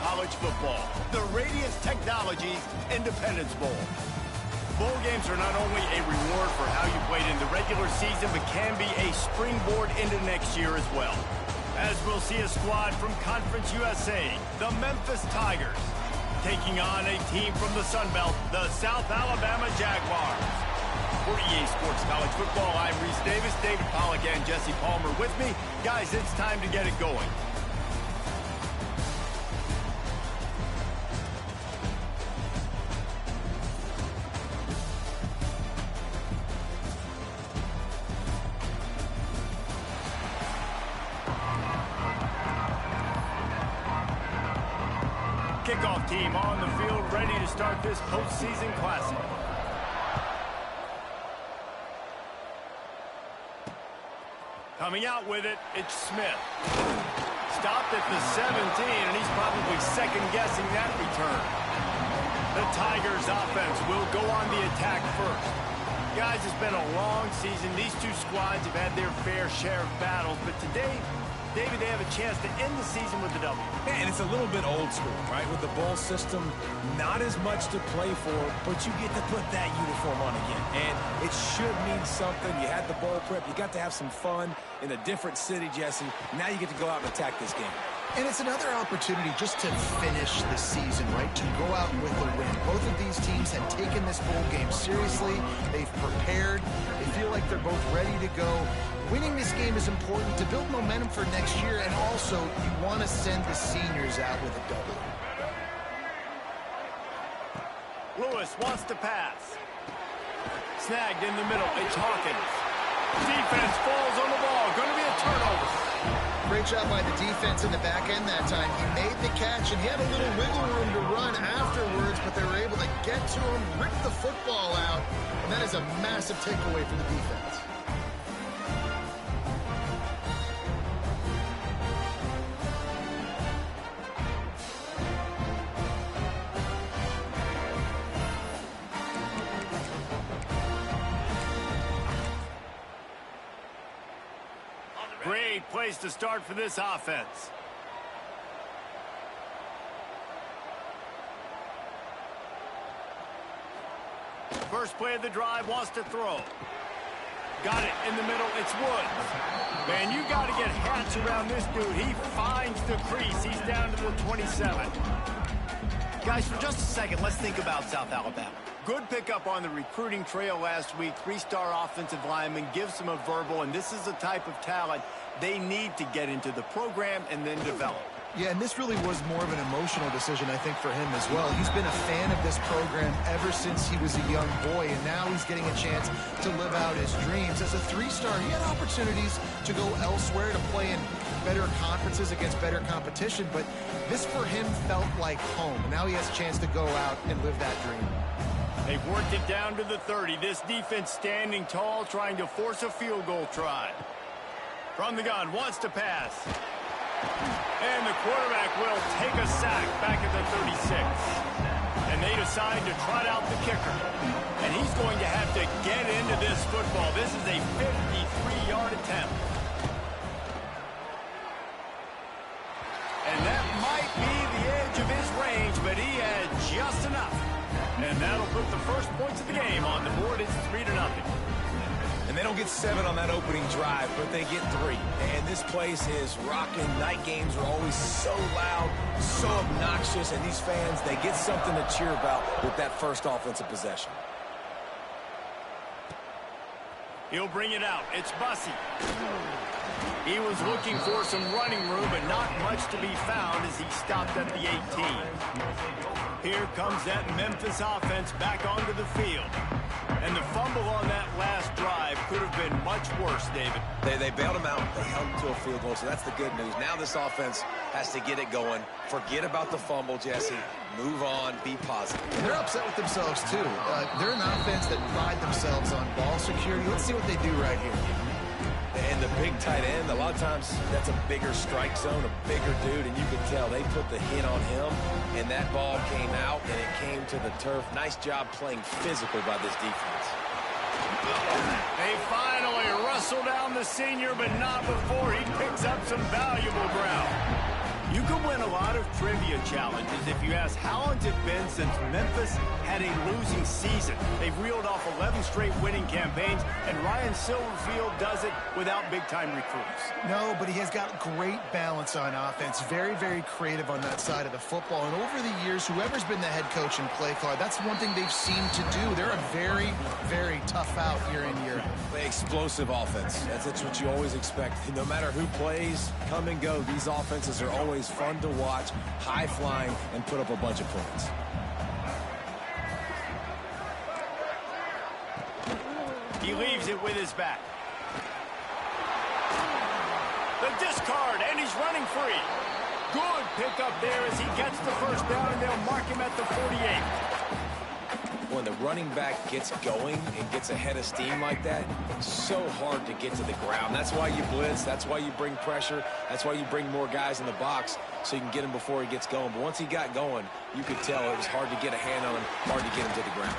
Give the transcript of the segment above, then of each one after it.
college football, the Radiance Technologies Independence Bowl. Bowl games are not only a reward for how you played in the regular season, but can be a springboard into next year as well. As we'll see a squad from Conference USA, the Memphis Tigers, taking on a team from the Sun Belt, the South Alabama Jaguars. For EA Sports College Football, I'm Reese Davis, David Pollack, and Jesse Palmer with me. Guys, it's time to get it going. Kickoff team on the field, ready to start this postseason classic. Coming out with it, it's Smith. Stopped at the 17, and he's probably second-guessing that return. The Tigers' offense will go on the attack first. Guys, it's been a long season. These two squads have had their fair share of battles, but today, David, they have a chance to end the season with a W. And it's a little bit old school, right? With the bowl system, not as much to play for, but you get to put that uniform on again. And it should mean something. You had the bowl prep. You got to have some fun in a different city, Jesse. Now you get to go out and attack this game. And it's another opportunity just to finish the season, right? To go out with a win. Both of these teams have taken this bowl game seriously. They've prepared. They feel like they're both ready to go. Winning this game is important to build momentum for next year, and also you want to send the seniors out with a W. Lewis wants to pass. Snagged in the middle. It's Hawkins. Defense falls on the ball. Going to be a turnover. Great job by the defense in the back end that time. He made the catch, and he had a little wiggle room to run afterwards, but they were able to get to him, rip the football out, and that is a massive takeaway for the defense. Great place to start for this offense. First play of the drive, wants to throw. Got it in the middle, it's Woods. Man, you got to get hats around this dude. He finds the crease. He's down to the 27. Guys, for just a second, let's think about South Alabama. Good pickup on the recruiting trail last week. Three-star offensive lineman gives them a verbal, and this is the type of talent they need to get into the program and then develop. Yeah, and this really was more of an emotional decision, I think, for him as well. He's been a fan of this program ever since he was a young boy, and now he's getting a chance to live out his dreams. As a three-star, he had opportunities to go elsewhere, to play in better conferences against better competition, but this for him felt like home. Now he has a chance to go out and live that dream. They've worked it down to the 30. This defense standing tall, trying to force a field goal try. From the gun, wants to pass. And the quarterback will take a sack back at the 36. And they decide to trot out the kicker. And he's going to have to get into this football. This is a 53-yard attempt. And that might be the edge of his range, but he had just enough. And that'll put the first points of the game on the board. It's 3-0. And they don't get 7 on that opening drive, but they get 3. And this place is rocking. Night games are always so loud, so obnoxious, and these fans, they get something to cheer about with that first offensive possession. He'll bring it out. It's Bussey. He was looking for some running room, but not much to be found as he stopped at the 18. Here comes that Memphis offense back onto the field. And the fumble on that last drive could have been much worse, David. They bailed him out. They held him to a field goal, so that's the good news. Now this offense has to get it going. Forget about the fumble, Jesse. Move on. Be positive. And they're upset with themselves, too. They're an offense that pride themselves on ball security. Let's see what they do right here. And the big tight end, a lot of times that's a bigger strike zone, a bigger dude, and you can tell they put the hit on him, and that ball came out, and it came to the turf. Nice job playing physical by this defense. They finally wrestle down the senior, but not before he picks up some valuable ground. You can win a lot of trivia challenges if you ask how long it's been since Memphis had a losing season. They've reeled off 11 straight winning campaigns, and Ryan Silverfield does it without big-time recruits. No, but he has got great balance on offense. Very, very creative on that side of the football. And over the years, whoever's been the head coach and play caller, that's one thing they've seemed to do. They're a very, very tough out year in, year out. Explosive offense. That's what you always expect. No matter who plays, come and go, these offenses are always fun to watch, high-flying, and put up a bunch of points. He leaves it with his back. The discard, and he's running free. Good pickup there as he gets the first down, and they'll mark him at the 48. When the running back gets going and gets ahead of steam like that, it's so hard to get to the ground. That's why you blitz. That's why you bring pressure. That's why you bring more guys in the box so you can get him before he gets going. But once he got going, you could tell it was hard to get a hand on him, hard to get him to the ground.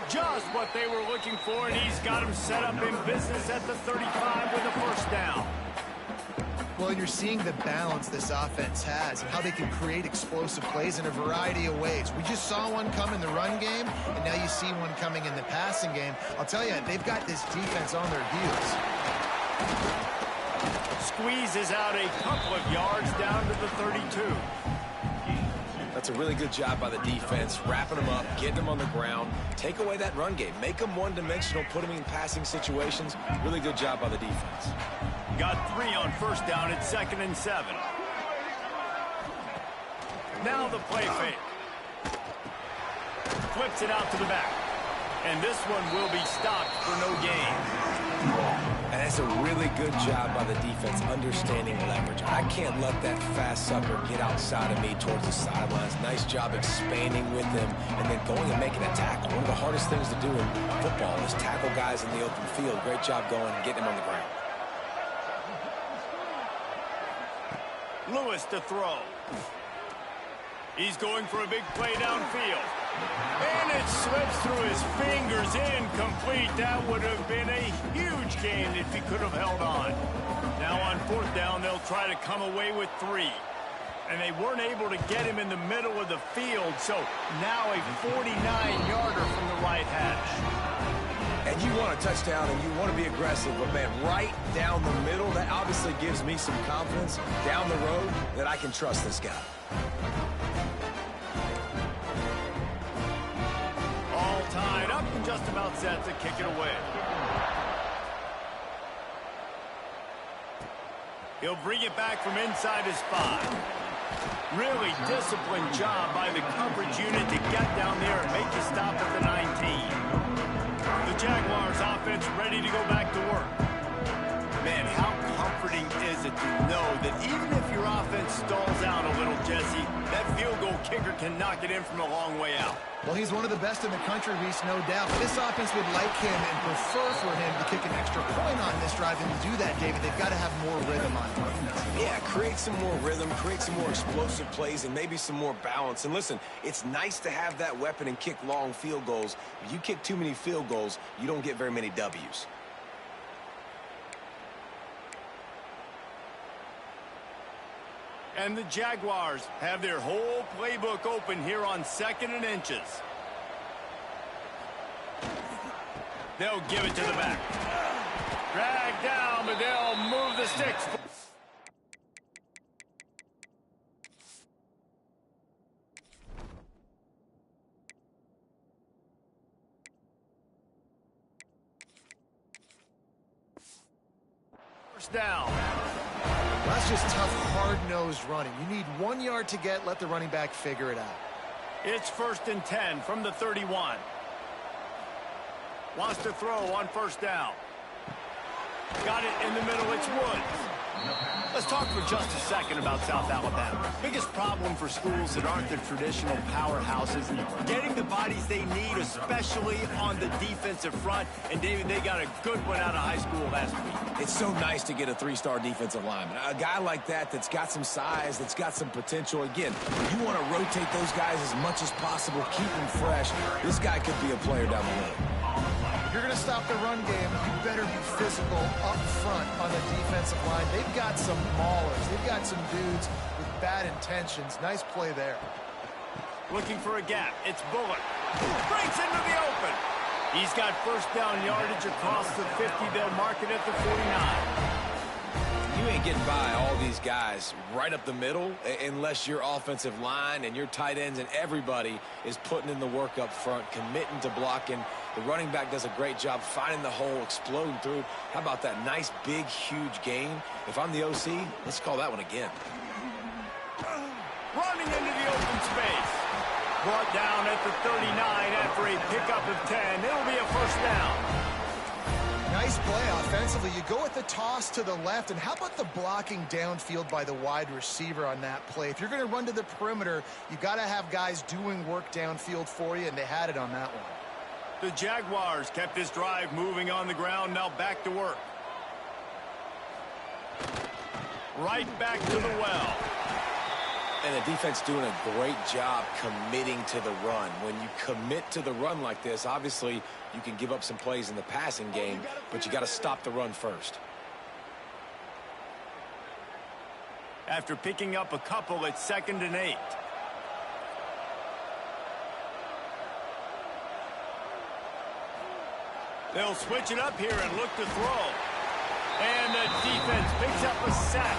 Just what they were looking for, and he's got him set up in business at the 35 with a first down. Well, you're seeing the balance this offense has and how they can create explosive plays in a variety of ways. We just saw one come in the run game, and now you see one coming in the passing game. I'll tell you, they've got this defense on their heels. Squeezes out a couple of yards down to the 32. That's a really good job by the defense, wrapping them up, getting them on the ground, take away that run game, make them one-dimensional, put them in passing situations. Really good job by the defense. Got 3 on first down at 2nd and 7. Now the play fake. Flips it out to the back. And this one will be stopped for no gain. And that's a really good job by the defense understanding leverage. I can't let that fast sucker get outside of me towards the sidelines. Nice job expanding with him and then going and making a tackle. One of the hardest things to do in football is tackle guys in the open field. Great job going and getting them on the ground. Lewis to throw. He's going for a big play downfield. And it slips through his fingers, incomplete. That would have been a huge gain if he could have held on. Now on 4th down, they'll try to come away with 3. And they weren't able to get him in the middle of the field, so now a 49-yarder from the right hash. And you want a touchdown and you want to be aggressive, but man, right down the middle, that obviously gives me some confidence down the road that I can trust this guy. All tied up and just about set to kick it away. He'll bring it back from inside his 5. Really disciplined job by the coverage unit to get down there and make the stop at the 19. The Jaguars offense ready to go back to work. Man, how comforting is it to know that even if your offense stalls out a little, Jesse, that field goal kicker can knock it in from a long way out. Well, he's one of the best in the country, Reese, no doubt. This offense would like him and prefer for him to kick an extra point on this drive. And to do that, David, they've got to have more rhythm on offense. Yeah, create some more rhythm, create some more explosive plays, and maybe some more balance. And listen, it's nice to have that weapon and kick long field goals. If you kick too many field goals, you don't get very many W's. And the Jaguars have their whole playbook open here on 2nd and inches. They'll give it to the back. Drag down, but they'll move the sticks. First down. That's just tough, hard-nosed running. You need 1 yard to get, let the running back figure it out. It's 1st and 10 from the 31. Wants to throw on first down. Got it in the middle, it's Woods. Let's talk for just a second about South Alabama. Biggest problem for schools that aren't the traditional powerhouses, getting the bodies they need, especially on the defensive front. And David, they got a good one out of high school last week. It's so nice to get a 3-star defensive lineman. A guy like that's got some size, that's got some potential. Again, you want to rotate those guys as much as possible, keep them fresh. This guy could be a player down the road. you're going to stop the run game, you better be physical up front on the defensive line. They've got some maulers. They've got some dudes with bad intentions. Nice play there. Looking for a gap. It's Bullock. Breaks into the open. He's got first down yardage across the 50. They'll mark it at the 49. You ain't getting by all these guys right up the middle unless your offensive line and your tight ends and everybody is putting in the work up front, committing to blocking. The running back does a great job finding the hole, exploding through. How about that nice, big, huge gain? If I'm the OC, let's call that one again. Running into the open space. Brought down at the 39 after a pickup of 10. It'll be a first down. Nice play offensively. You go with the toss to the left, and how about the blocking downfield by the wide receiver on that play? If you're going to run to the perimeter, you got to have guys doing work downfield for you, and they had it on that one. The Jaguars kept this drive moving on the ground. Now back to work. Right back to the well. And the defense doing a great job committing to the run. When you commit to the run like this, obviously you can give up some plays in the passing game, but you got to stop the run first. After picking up a couple, it's 2nd and 8. They'll switch it up here and look to throw. And the defense picks up a sack.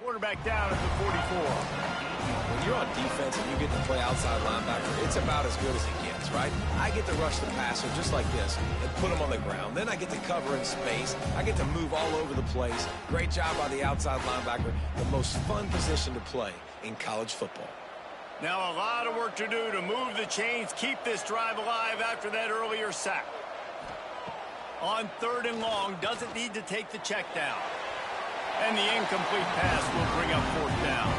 Quarterback down at the 44. When you're on defense and you get to play outside linebacker, it's about as good as it gets, right? I get to rush the passer just like this and put him on the ground. Then I get to cover in space. I get to move all over the place. Great job by the outside linebacker. The most fun position to play in college football. Now a lot of work to do to move the chains, keep this drive alive after that earlier sack. On 3rd and long, doesn't need to take the check down. And the incomplete pass will bring up 4th down.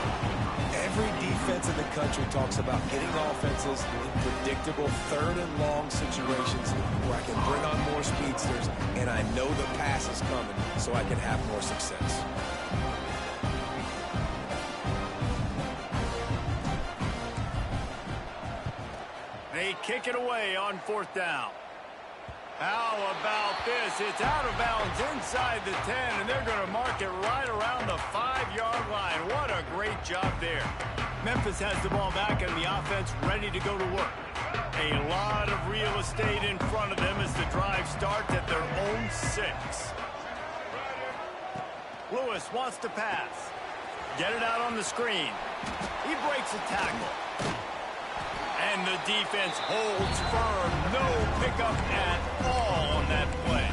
Every defense in the country talks about getting offenses in predictable 3rd and long situations where I can bring on more speedsters and I know the pass is coming so I can have more success. They kick it away on 4th down. How about this? It's out of bounds inside the 10, and they're going to mark it right around the 5-yard line. What a great job there. Memphis has the ball back and the offense ready to go to work. A lot of real estate in front of them as the drive starts at their own 6. Lewis wants to pass. Get it out on the screen. He breaks a tackle. And the defense holds firm. No pickup at all on that play.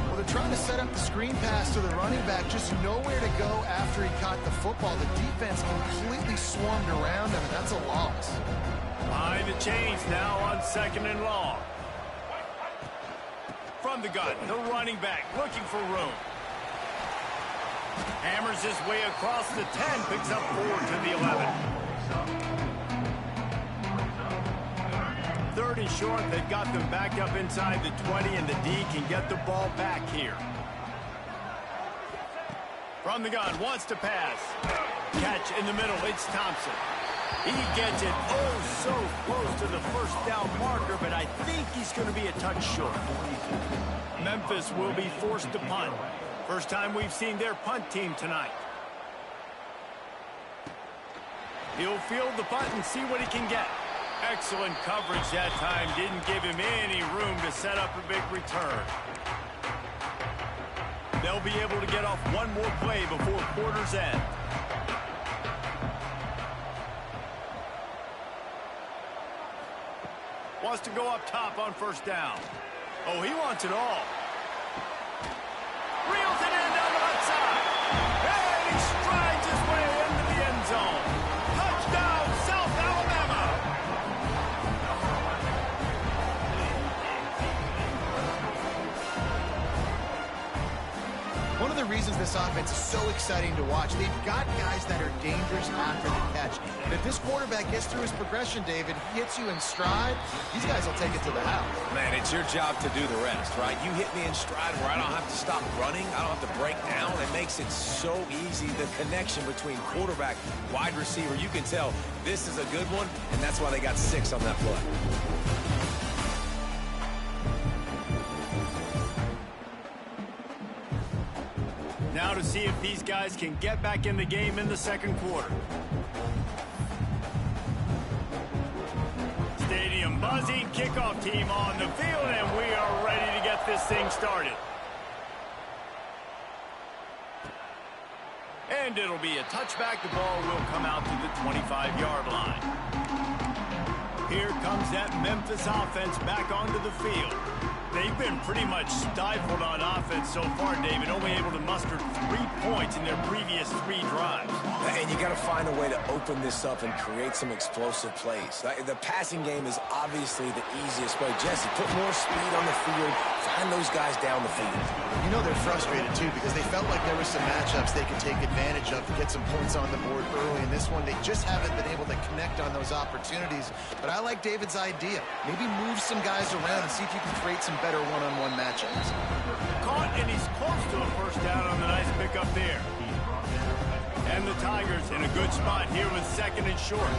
Well, they're trying to set up the screen pass to the running back. Just nowhere to go after he caught the football. The defense completely swarmed around him, and that's a loss. Behind the chains now on 2nd and long. From the gun, the running back looking for room. Hammers his way across the 10, picks up 4 to the 11. 3rd and short, they've got them backed up inside the 20, and the D can get the ball back here. From the gun, wants to pass. Catch in the middle, it's Thompson. He gets it so close to the first down marker, but I think he's going to be a touch short. Memphis will be forced to punt. First time we've seen their punt team tonight. He'll field the punt and see what he can get. Excellent coverage that time. Didn't give him any room to set up a big return. They'll be able to get off one more play before quarter's end. Wants to go up top on 1st down. Oh, he wants it all. Reels it in down the left side. And he strides his way into the end zone. Touchdown, South Alabama. One of the reasons this offense is so exciting to watch. They've got guys that are dangerous after the catch. And if this quarterback gets through his progression, David, he hits you in stride, these guys will take it to the house. Man, it's your job to do the rest, right? You hit me in stride where I don't have to stop running. I don't have to break down. It makes it so easy. The connection between quarterback, wide receiver, you can tell this is a good one, and that's why they got 6 on that play. Now to see if these guys can get back in the game in the second quarter. Stadium buzzing, kickoff team on the field, and we are ready to get this thing started. And it'll be a touchback. The ball will come out to the 25-yard line. Here comes that Memphis offense back onto the field. They've been pretty much stifled on offense so far, David, only able to muster 3 points in their previous 3 drives. And you got to find a way to open this up and create some explosive plays. The passing game is obviously the easiest way. Jesse, put more speed on the field, find those guys down the field. You know they're frustrated, too, because they felt like there were some matchups they could take advantage of to get some points on the board early. In this one, they just haven't been able to connect on those opportunities. But I like David's idea. Maybe move some guys around and see if you can create some better one-on-one matchups. Caught, and he's close to a first down on the nice pickup there. And the Tigers in a good spot here with 2nd and short.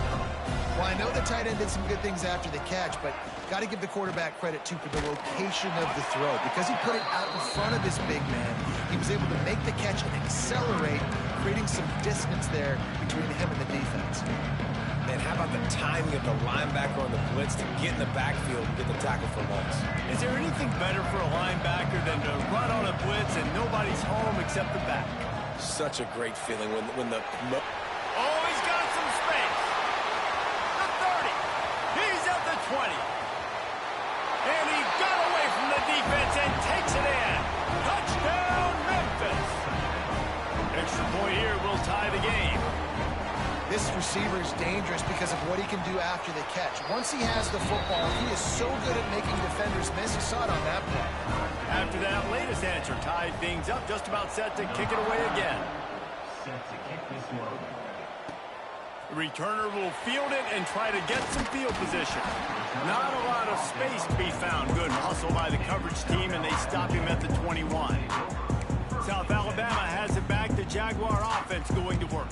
Well, I know the tight end did some good things after the catch, but got to give the quarterback credit, too, for the location of the throw. Because he put it out in front of his big man, he was able to make the catch and accelerate, creating some distance there between him and the defense. And how about the timing of the linebacker on the blitz to get in the backfield and get the tackle for loss? Is there anything better for a linebacker than to run on a blitz and nobody's home except the back? Such a great feeling when the... Oh, he's got some space. The 30. He's at the 20. And he got away from the defense and takes it in. Touchdown, Memphis. Extra point here will tie the game. This receiver is dangerous because of what he can do after the catch. Once he has the football, he is so good at making defenders miss. You saw it on that play. After that latest answer, tied things up, just about set to kick it away again. The returner will field it and try to get some field position. Not a lot of space to be found. Good hustle by the coverage team, and they stop him at the 21. South Alabama has it back. The Jaguar offense going to work.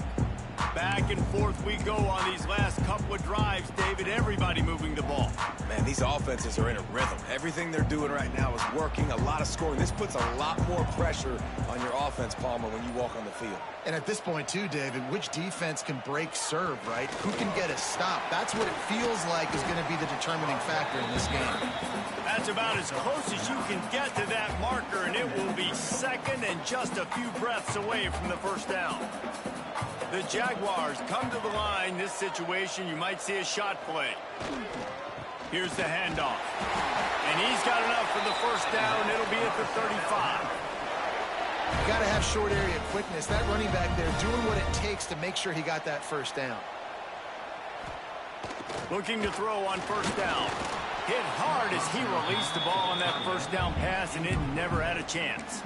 Back and forth we go on these last couple of drives, David. Everybody moving the ball. Man, these offenses are in a rhythm. Everything they're doing right now is working. A lot of scoring. This puts a lot more pressure on your offense, Palmer, when you walk on the field. And at this point, too, David, which defense can break serve, right? Who can get a stop? That's what it feels like is going to be the determining factor in this game. That's about as close as you can get to that marker, and it will be 2nd and just a few breaths away from the first down. The Jaguars come to the line. This situation, you might see a shot play. Here's the handoff. And he's got enough for the first down. It'll be at the 35. You got to have short area quickness. That running back there doing what it takes to make sure he got that first down. Looking to throw on first down. Hit hard as he released the ball on that first down pass, and it never had a chance.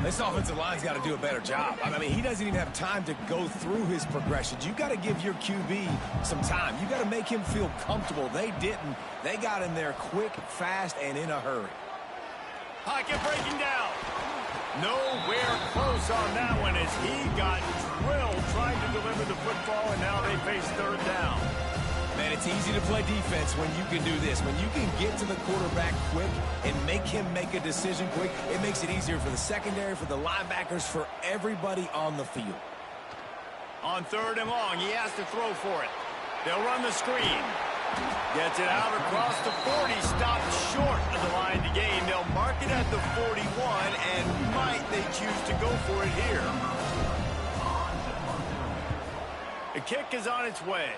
This offensive line's got to do a better job. I mean, he doesn't even have time to go through his progressions. You got to give your QB some time. You got to make him feel comfortable. They didn't. They got in there quick, fast, and in a hurry. Pocket breaking down. Nowhere close on that one as he got drilled trying to deliver the football, and now they face 3rd down. Man, it's easy to play defense when you can do this. When you can get to the quarterback quick and make him make a decision quick, it makes it easier for the secondary, for the linebackers, for everybody on the field. On 3rd and long, he has to throw for it. They'll run the screen. Gets it out across the 40, stopped short of the line to gain. They'll mark it at the 41, and might they choose to go for it here. The kick is on its way.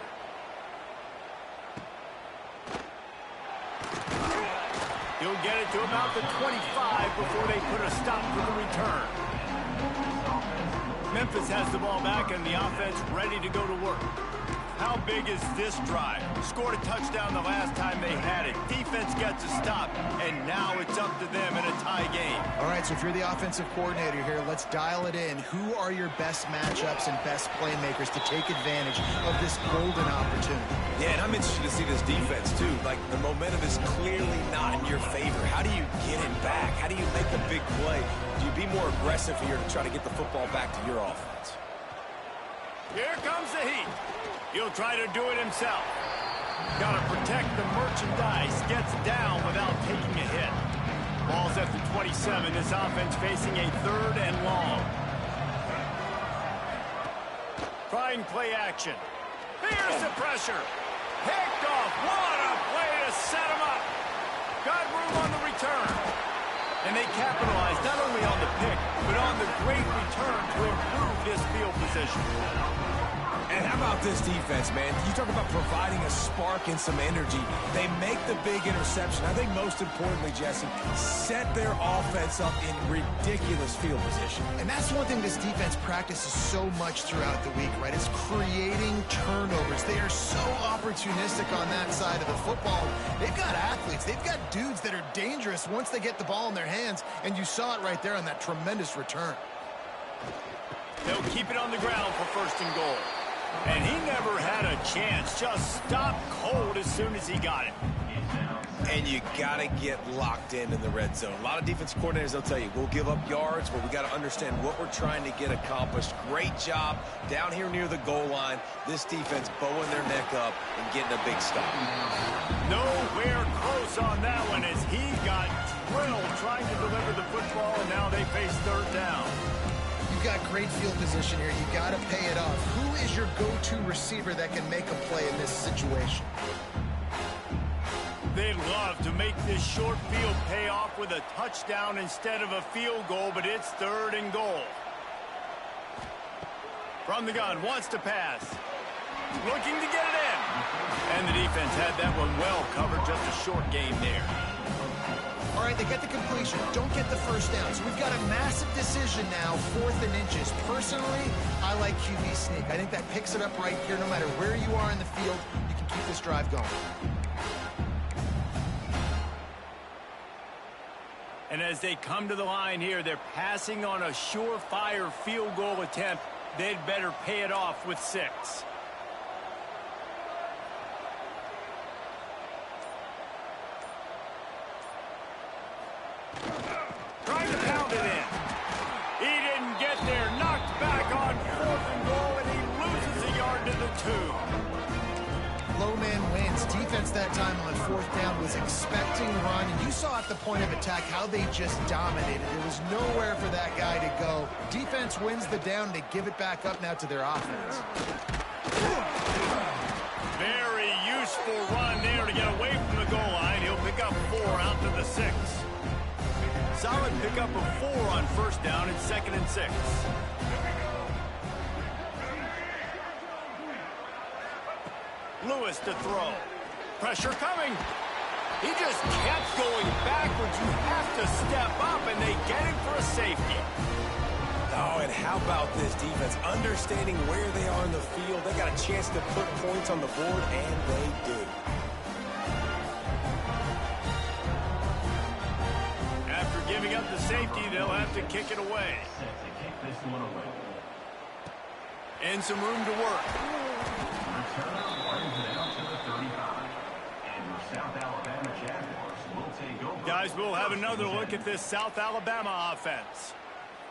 He'll get it to about the 25 before they put a stop to the return. Memphis has the ball back and the offense ready to go to work. How big is this drive? Scored a touchdown the last time they had it. Defense gets gets a stop, and now it's up to them in a tie game. All right, so if you're the offensive coordinator here, let's dial it in. Who are your best matchups and best playmakers to take advantage of this golden opportunity? Yeah, and I'm interested to see this defense, too. Like, the momentum is clearly not in your favor. How do you get it back? How do you make a big play? Do you be more aggressive here to try to get the football back to your offense? Here comes the heat. He'll try to do it himself. Got to protect the merchandise. Gets down without taking a hit. Ball's at the 27. This offense facing a 3rd and long. Trying play action. Here's the pressure. Picked off. What a play to set him up. Got room on the return. And they capitalized not only on the pick, but on the great return to improve this field position. And how about this defense, man? You talk about providing a spark and some energy. They make the big interception. I think most importantly, Jesse, set their offense up in ridiculous field position. And that's one thing this defense practices so much throughout the week, right? It's creating turnovers. They are so opportunistic on that side of the football. They've got athletes. They've got dudes that are dangerous once they get the ball in their hands, and you saw it right there on that tremendous return. They'll keep it on the ground for 1st and goal. And he never had a chance. Just stopped cold as soon as he got it. And you got to get locked in the red zone. A lot of defense coordinators, they'll tell you, we'll give up yards, but we got to understand what we're trying to get accomplished. Great job down here near the goal line. This defense bowing their neck up and getting a big stop. Nowhere close on that one as he got drilled trying to deliver the football, and now they face 3rd down. You've got great field position here. You got to pay it off. Who is your go-to receiver that can make a play in this situation? They'd love to make this short field pay off with a touchdown instead of a field goal, but it's 3rd and goal. From the gun, wants to pass. Looking to get it in. And the defense had that one well covered, just a short game there. All right, they get the completion. Don't get the 1st down. So we've got a massive decision now, 4th and inches. Personally, I like QB sneak. I think that picks it up right here. No matter where you are in the field, you can keep this drive going. And as they come to the line here, they're passing on a surefire field goal attempt. They'd better pay it off with 6. Trying to pound it in. He didn't get there. Knocked back on 4th and goal, and he loses a yard to the 2. Low man wins. Defense that time on 4th down was expecting run. And you saw at the point of attack how they just dominated. There was nowhere for that guy to go. Defense wins the down. They give it back up now to their offense. Very useful run there to get away from the goal line. He'll pick up 4 out to the 6. Solid pickup of 4 on 1st down and 2nd and 6. Lewis to throw. Pressure coming. He just kept going backwards. You have to step up, and they get him for a safety. Oh, and how about this defense? Understanding where they are in the field. They got a chance to put points on the board, and they do. After giving up the safety, they'll have to kick it away. And some room to work. Guys, we'll have another look at this South Alabama offense.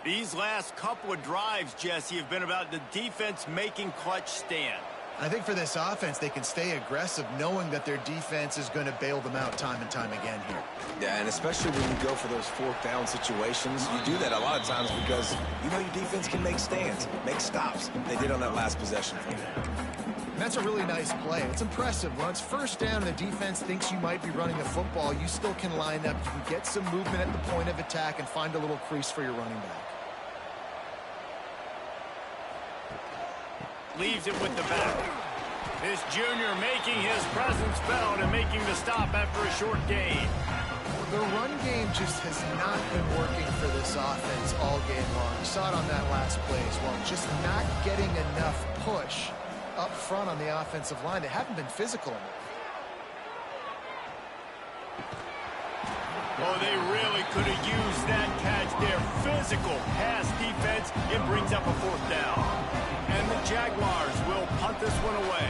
These last couple of drives, Jesse, have been about the defense making clutch stand. I think for this offense, they can stay aggressive knowing that their defense is going to bail them out time and time again here. Yeah, and especially when you go for those 4th down situations, you do that a lot of times because you know your defense can make stands, make stops. They did on that last possession for you. That's a really nice play. It's impressive. When it's 1st down and the defense thinks you might be running the football, you still can line up. You can get some movement at the point of attack and find a little crease for your running back. Leaves it with the back. This junior making his presence felt and making the stop after a short gain. The run game just has not been working for this offense all game long. You saw it on that last play as well. Just not getting enough push up front on the offensive line. They haven't been physical enough. Oh, they really could have used that catch there. Physical pass defense. It brings up a 4th down. And the Jaguars will punt this one away.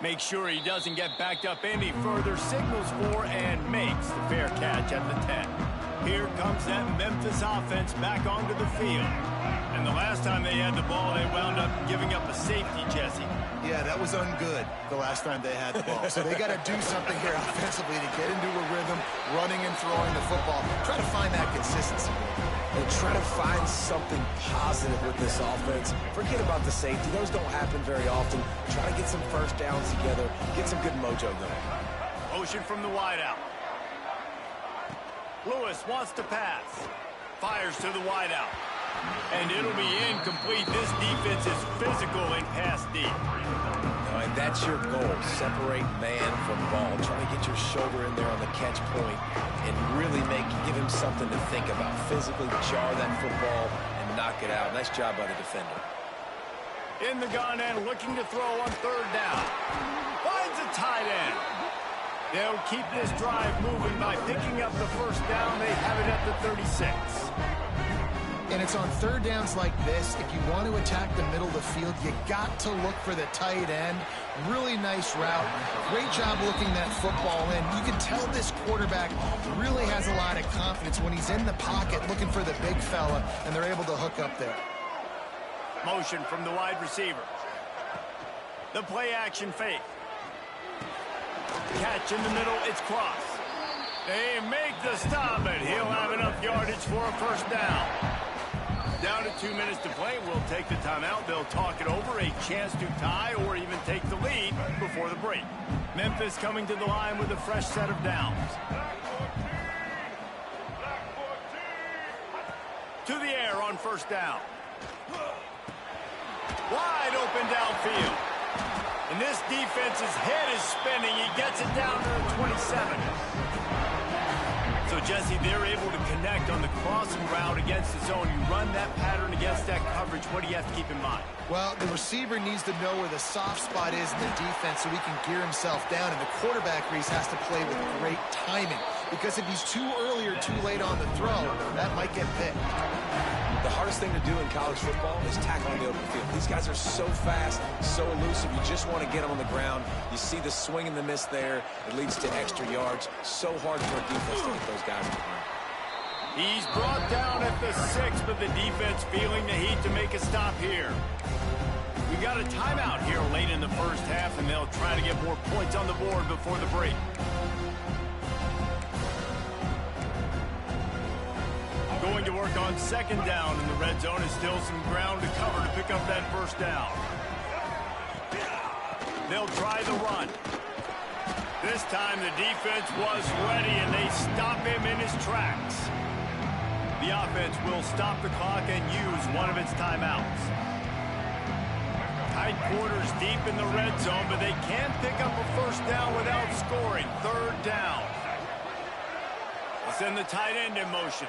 Make sure he doesn't get backed up any further. Signals for and makes the fair catch at the 10. Here comes that Memphis offense back onto the field. And the last time they had the ball, they wound up giving up a safety, Jesse. Yeah, that was ungood the last time they had the ball. So they got to do something here offensively to get into a rhythm, running and throwing the football. Try to find that consistency. And try to find something positive with this offense. Forget about the safety. Those don't happen very often. Try to get some first downs together. Get some good mojo going. Motion from the wideout. Lewis wants to pass. Fires to the wideout. And it'll be incomplete. This defense is physical in pass deep. All right, that's your goal. Separate man from ball. Try to get your shoulder in there on the catch point and really give him something to think about. Physically jar that football and knock it out. Nice job by the defender. In the gun and looking to throw on 3rd down. Finds a tight end. They'll keep this drive moving by picking up the 1st down. They have it at the 36. And it's on 3rd downs like this. If you want to attack the middle of the field, you got to look for the tight end. Really nice route. Great job looking that football in. You can tell this quarterback really has a lot of confidence when he's in the pocket looking for the big fella, and they're able to hook up there. Motion from the wide receiver. The play action fake. Catch in the middle, it's cross. They make the stop, but he'll have enough yardage for a 1st down. Down to 2 minutes to play. We'll take the timeout. They'll talk it over. A chance to tie or even take the lead before the break. Memphis coming to the line with a fresh set of downs. To the air on 1st down. Wide open downfield. And this defense's head is spinning. He gets it down to the 27. So, Jesse, they're able to connect on the crossing route against the zone. You run that pattern against that coverage. What do you have to keep in mind? Well, the receiver needs to know where the soft spot is in the defense so he can gear himself down. And the quarterback, Reese, has to play with great timing. Because if he's too early or too late on the throw, that might get picked. The hardest thing to do in college football is tackle on the open field. These guys are so fast, so elusive. You just want to get them on the ground. You see the swing and the miss there. It leads to extra yards. So hard for a defense to get those guys on the ground. He's brought down at the 6, but the defense feeling the heat to make a stop here. We got a timeout here late in the 1st half, and they'll try to get more points on the board before the break. Going to work on 2nd down in the red zone. Is still some ground to cover to pick up that 1st down. They'll try the run. This time the defense was ready, and they stop him in his tracks. The offense will stop the clock and use one of its timeouts. Tight quarters deep in the red zone, but they can't pick up a 1st down without scoring. 3rd down. They'll send the tight end in motion.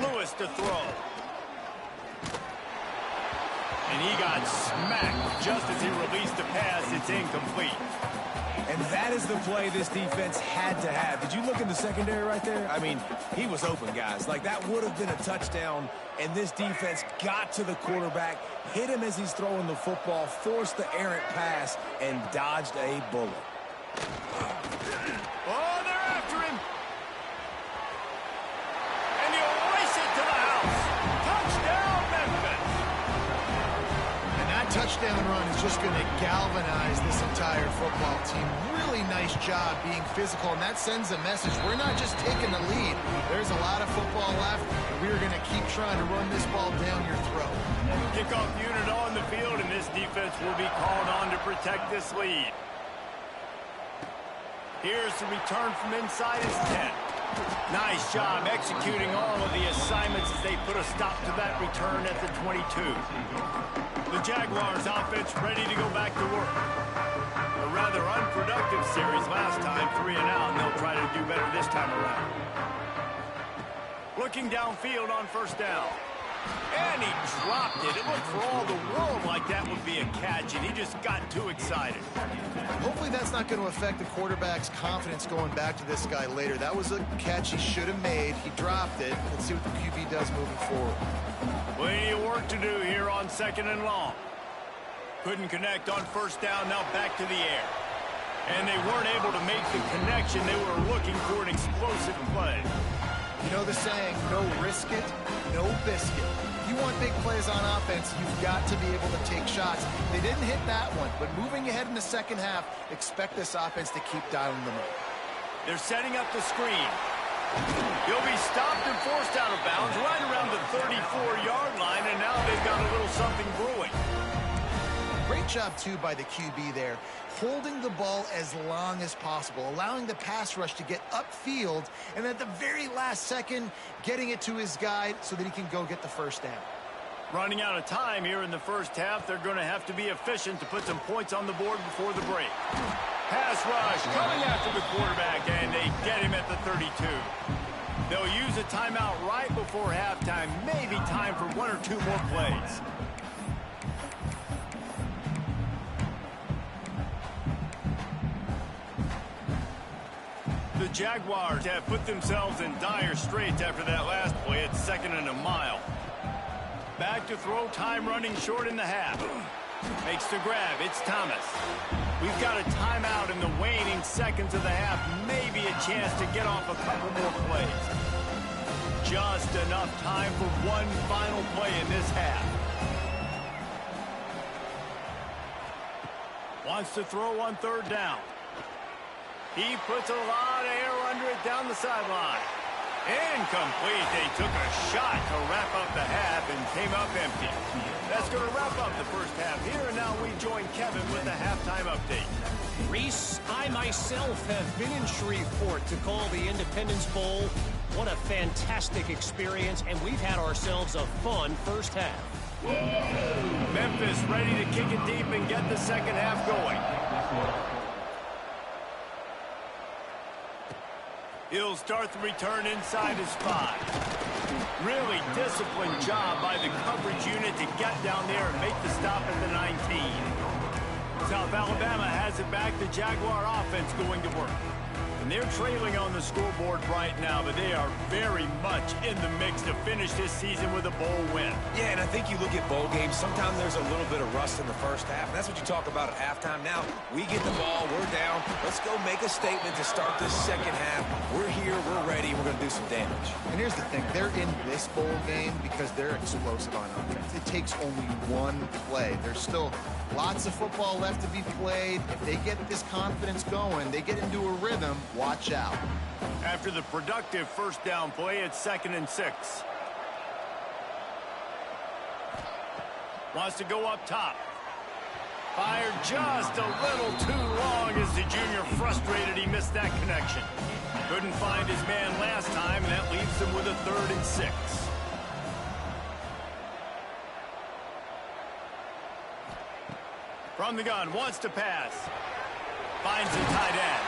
Lewis to throw. And he got smacked just as he released the pass. It's incomplete. And that is the play this defense had to have. Did you look in the secondary right there? I mean, he was open, guys. Like, that would have been a touchdown, and this defense got to the quarterback, hit him as he's throwing the football, forced the errant pass, and dodged a bullet. Oh, they're after him. And he'll race it to the house. Touchdown, Memphis. And that touchdown run is just going to galvanize this entire football team. Really nice job being physical, and that sends a message. We're not just taking the lead. There's a lot of football left, and we're going to keep trying to run this ball down your throat. Kickoff unit on the field, and this defense will be called on to protect this lead. Here's the return from inside his 10. Nice job executing all of the assignments as they put a stop to that return at the 22. The Jaguars offense ready to go back to work. A rather unproductive series last time, 3 and out, and they'll try to do better this time around. Looking downfield on 1st down. And he dropped it. It looked for all the world like like that would be a catch, and he just got too excited. Hopefully that's not going to affect the quarterback's confidence going back to this guy later. That was a catch he should have made. He dropped it. Let's see what the QB does moving forward. Plenty of work to do here on 2nd and long. Couldn't connect on 1st down, now back to the air. And they weren't able to make the connection. They were looking for an explosive play. You know the saying, no risk it, no biscuit. If you want big plays on offense, you've got to be able to take shots. They didn't hit that one, but moving ahead in the 2nd half, expect this offense to keep dialing them up. They're setting up the screen. He'll be stopped and forced out of bounds right around the 34-yard line, and now they've got a little something brewing. Great job, too, by the QB there, holding the ball as long as possible, allowing the pass rush to get upfield, and at the very last second, getting it to his guy so that he can go get the 1st down. Running out of time here in the 1st half, they're going to have to be efficient to put some points on the board before the break. Pass rush coming after the quarterback, and they get him at the 32. They'll use a timeout right before halftime, maybe time for 1 or 2 more plays. The Jaguars have put themselves in dire straits after that last play at 2nd and a mile. Back to throw, time running short in the half. Makes the grab, it's Thomas. We've got a timeout in the waning seconds of the half, maybe a chance to get off a couple more plays. Just enough time for one final play in this half. Wants to throw on 3rd down. He puts a lot of air under it down the sideline. Incomplete. They took a shot to wrap up the half and came up empty. That's going to wrap up the 1st half here, and now we join Kevin with the halftime update. Reese, I myself have been in Shreveport to call the Independence Bowl. What a fantastic experience, and we've had ourselves a fun 1st half. Memphis ready to kick it deep and get the 2nd half going. He'll start the return inside his 5. Really disciplined job by the coverage unit to get down there and make the stop at the 19. South Alabama has it back. The Jaguar offense going to work. And they're trailing on the scoreboard right now, but they are very much in the mix to finish this season with a bowl win. Yeah, and I think you look at bowl games, sometimes there's a little bit of rust in the 1st half, and that's what you talk about at halftime. Now, we get the ball, we're down, let's go make a statement to start this 2nd half. We're here, we're ready, we're going to do some damage. And here's the thing, they're in this bowl game because they're explosive on offense. It takes only one play. There's still lots of football left to be played. If they get this confidence going, they get into a rhythm, watch out. After the productive 1st down play, it's 2nd and 6. Wants to go up top. Fired just a little too long as the junior frustrated he missed that connection. Couldn't find his man last time, and that leaves him with a 3rd and 6. From the gun, wants to pass. Finds the tight end.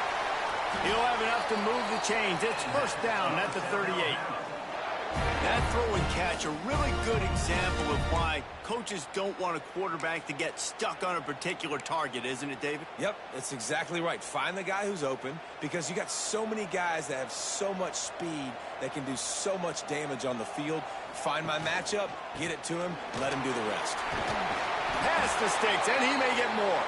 He'll have enough to move the chains. It's 1st down at the 38. That throw and catch, a really good example of why coaches don't want a quarterback to get stuck on a particular target, isn't it, David? Yep, that's exactly right. Find the guy who's open, because you got so many guys that have so much speed that can do so much damage on the field. Find my matchup, get it to him, let him do the rest. Past the sticks, and he may get more.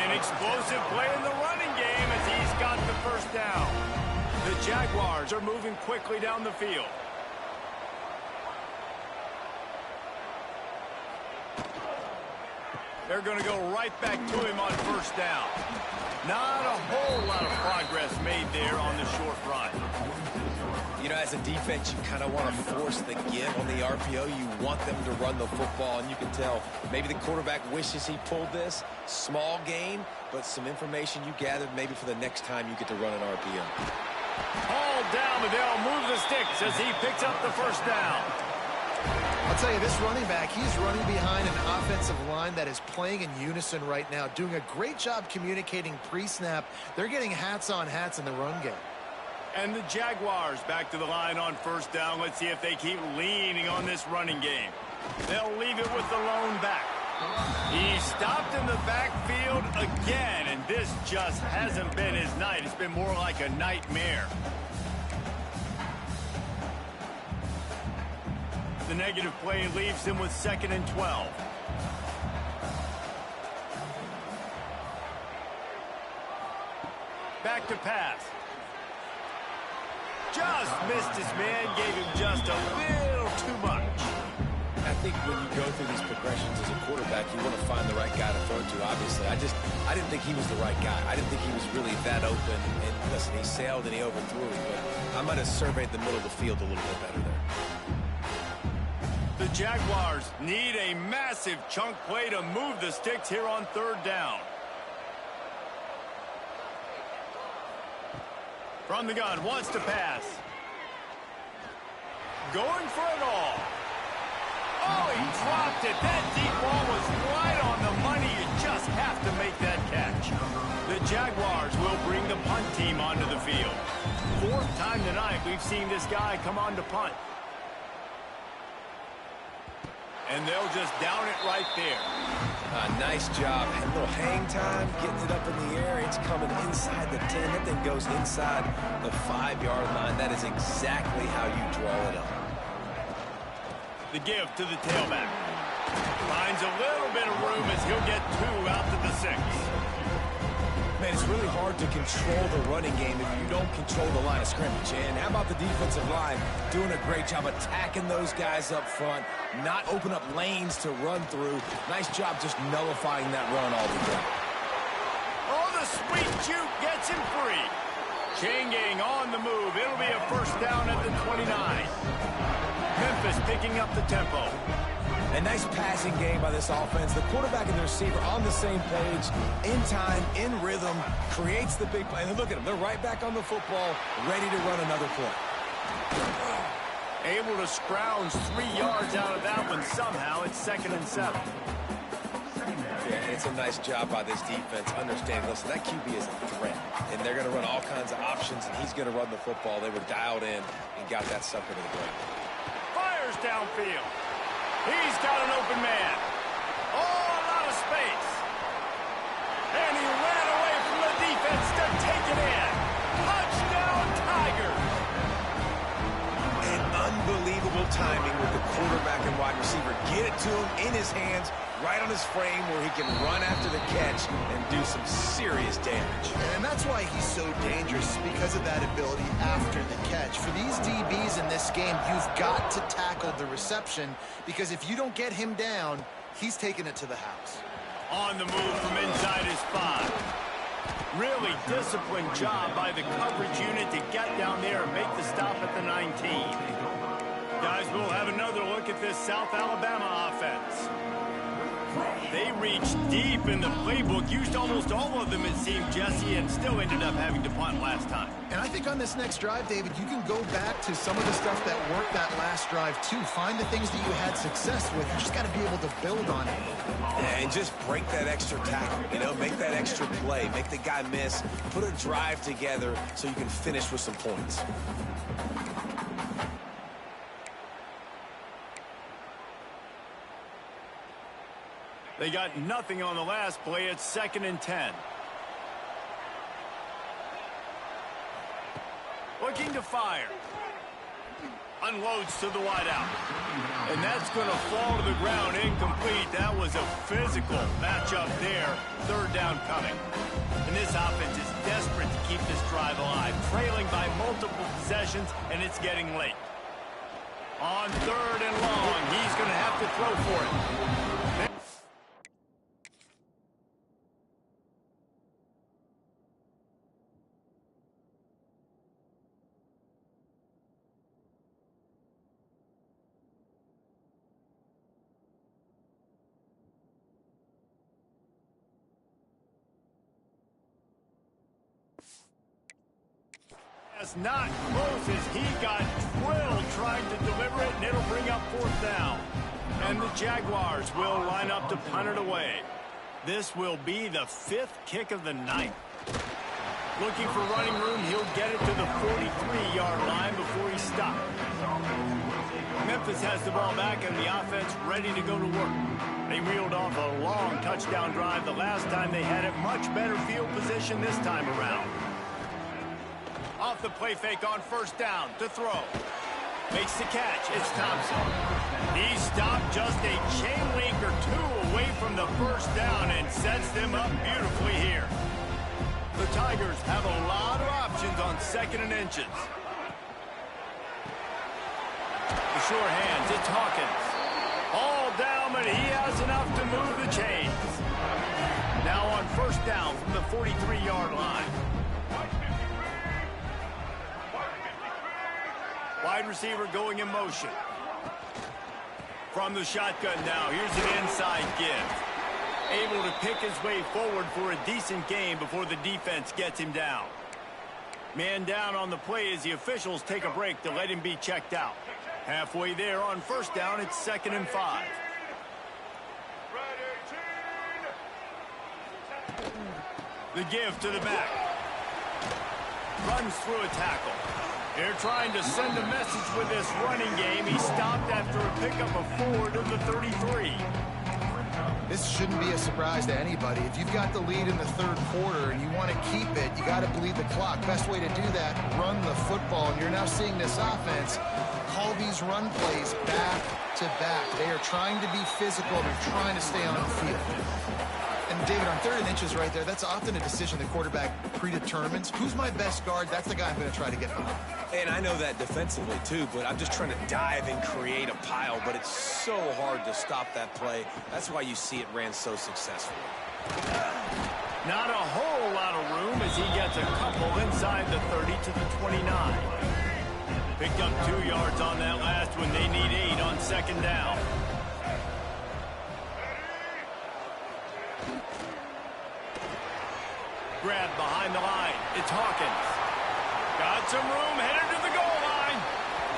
An explosive play in the running game as he's got the 1st down. The Jaguars are moving quickly down the field. They're going to go right back to him on 1st down. Not a whole lot of progress made there on the short run. You know, as a defense, you kind of want to force the give on the RPO. You want them to run the football, and you can tell maybe the quarterback wishes he pulled this. Small gain, but some information you gathered maybe for the next time you get to run an RPO. All down, but they'll move the sticks as he picks up the 1st down. I'll tell you, this running back, he's running behind an offensive line that is playing in unison right now, doing a great job communicating pre-snap. They're getting hats on hats in the run game. And the Jaguars back to the line on 1st down. Let's see if they keep leaning on this running game. They'll leave it with the lone back. He stopped in the backfield again, and this just hasn't been his night. It's been more like a nightmare. The negative play leaves him with 2nd and 12. Back to pass. Just missed his man, gave him just a little too much. I think when you go through these progressions as a quarterback, you want to find the right guy to throw to, obviously. I didn't think he was the right guy. I didn't think he was really that open. And listen, he sailed and he overthrew it, but I might have surveyed the middle of the field a little bit better there. The Jaguars need a massive chunk play to move the sticks here on 3rd down. From the gun, wants to pass. Going for it all. Oh, he dropped it. That deep ball was right on the money. You just have to make that catch. The Jaguars will bring the punt team onto the field. 4th time tonight we've seen this guy come on to punt. And they'll just down it right there. Nice job. And a little hang time, getting it up in the air. It's coming inside the 10. That thing goes inside the 5-yard line. That is exactly how you draw it up. The give to the tailback. Finds a little bit of room as he'll get 2 out to the 6. Man, it's really hard to control the running game if you don't control the line of scrimmage. And how about the defensive line doing a great job attacking those guys up front, not open up lanes to run through. Nice job just nullifying that run altogether. Oh, the sweet juke gets him free. Chain gang on the move. It'll be a 1st down at the 29. Memphis picking up the tempo. A nice passing game by this offense. The quarterback and the receiver on the same page, in time, in rhythm, creates the big play. And look at them. They're right back on the football, ready to run another play. Able to scrounge 3 yards out of that one somehow. It's 2nd and 7. Yeah, it's a nice job by this defense. Understanding, listen, that QB is a threat. And they're going to run all kinds of options, and he's going to run the football. They were dialed in and got that sucker to the ground. Fires downfield. He's got an open man. Oh, a lot of space. And he ran away from the defense to take it in. Touchdown, Tigers. And unbelievable timing with the quarterback and wide receiver. Get it to him in his hands, right on his frame where he can run after the catch and do some serious damage. And that's why he's so dangerous, because of that ability after the catch. For these DBs in this game, you've got to tackle the reception, because if you don't get him down, he's taking it to the house. On the move from inside his 5. Really disciplined job by the coverage unit to get down there and make the stop at the 19. Guys, we'll have another look at this South Alabama offense. They reached deep in the playbook, used almost all of them, it seemed, Jesse, and still ended up having to punt last time. And I think on this next drive, David, you can go back to some of the stuff that worked that last drive, too. Find the things that you had success with. You just got to be able to build on it. And just break that extra tackle, you know, make that extra play, make the guy miss, put a drive together so you can finish with some points. They got nothing on the last play. It's 2nd and 10. Looking to fire. Unloads to the wideout. And that's going to fall to the ground incomplete. That was a physical matchup there. 3rd down coming. And this offense is desperate to keep this drive alive. Trailing by multiple possessions, and it's getting late. On 3rd and long, he's going to have to throw for it. Not close as he got drilled trying to deliver it, and it'll bring up 4th down. And the Jaguars will line up to punt it away. This will be the 5th kick of the night. Looking for running room, he'll get it to the 43-yard line before he stopped. Memphis has the ball back and the offense ready to go to work. They reeled off a long touchdown drive the last time they had it. Much better field position this time around. Off the play fake on first down to throw. Makes the catch. It's Thompson. He stopped just a chain link or two away from the first down and sets them up beautifully here. The Tigers have a lot of options on 2nd and inches. The sure hands. It's Hawkins. All down, but he has enough to move the chains. Now on first down from the 43-yard line. Wide receiver going in motion. From the shotgun now, here's an inside give. Able to pick his way forward for a decent gain before the defense gets him down. Man down on the play as the officials take a break to let him be checked out. Halfway there on first down, it's 2nd and 5. The give to the back. Runs through a tackle. They're trying to send a message with this running game. He stopped after a pickup of 4 to the 33. This shouldn't be a surprise to anybody. If you've got the lead in the 3rd quarter and you want to keep it, you got to bleed the clock. Best way to do that, run the football. And you're now seeing this offense call these run plays back to back. They are trying to be physical. They're trying to stay on the field. And David, on 3rd and inches right there, that's often a decision the quarterback predetermines. Who's my best guard? That's the guy I'm going to try to get behind. And I know that defensively, too, but I'm just trying to dive and create a pile, but it's so hard to stop that play. That's why you see it ran so successfully. Not a whole lot of room as he gets a couple inside the 30 to the 29. Picked up 2 yards on that last one. They need 8 on 2nd down. Grab behind the line. It's Hawkins. Got some room, headed to the goal line.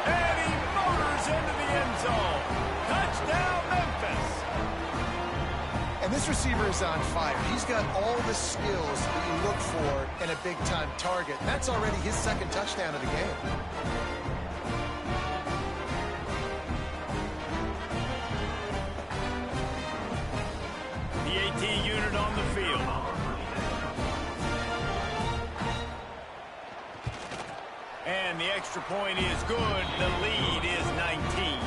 And he motors into the end zone. Touchdown, Memphis. And this receiver is on fire. He's got all the skills that you look for in a big-time target. And that's already his 2nd touchdown of the game. The AT unit on the field. And the extra point is good. The lead is 19.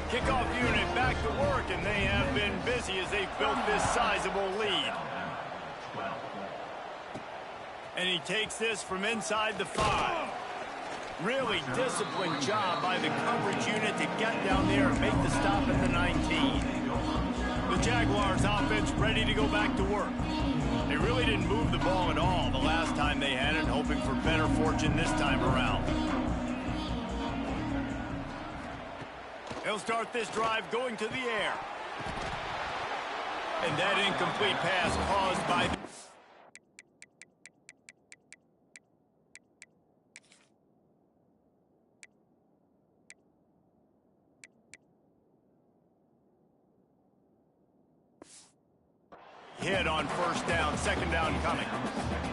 Kickoff unit back to work, and they have been busy as they've built this sizable lead. And he takes this from inside the 5. Really disciplined job by the coverage unit to get down there and make the stop at the 19. The Jaguars offense ready to go back to work. They really didn't move the ball at all the last time they had it, hoping for better fortune this time around. They'll start this drive going to the air. And that incomplete pass caused by... hit on first down, 2nd down coming.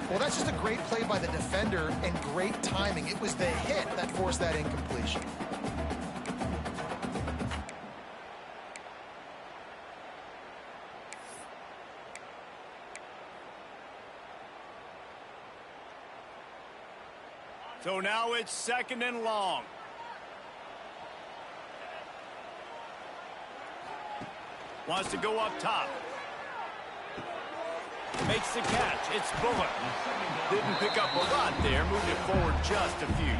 Well, that's just a great play by the defender and great timing. It was the hit that forced that incompletion. So now it's 2nd and long. Wants to go up top. Makes the catch. It's Bullock. Didn't pick up a lot there. Moved it forward just a few.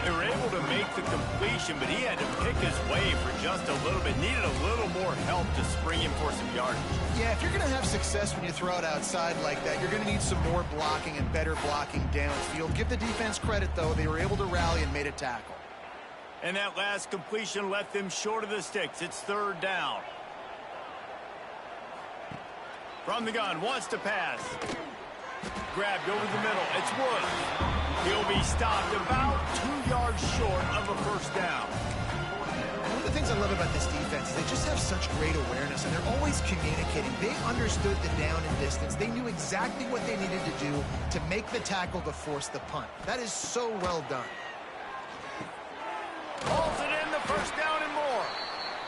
They were able to make the completion, but he had to pick his way for just a little bit. Needed a little more help to spring him for some yardage. Yeah, if you're going to have success when you throw it outside like that, you're going to need some more blocking and better blocking downfield. Give the defense credit, though. They were able to rally and made a tackle. And that last completion left them short of the sticks. It's 3rd down. From the gun, wants to pass. Grabbed over the middle. It's Woods. He'll be stopped about 2 yards short of a first down. One of the things I love about this defense is they just have such great awareness, and they're always communicating. They understood the down and distance. They knew exactly what they needed to do to make the tackle to force the punt. That is so well done. Hauls it in, the first down and more.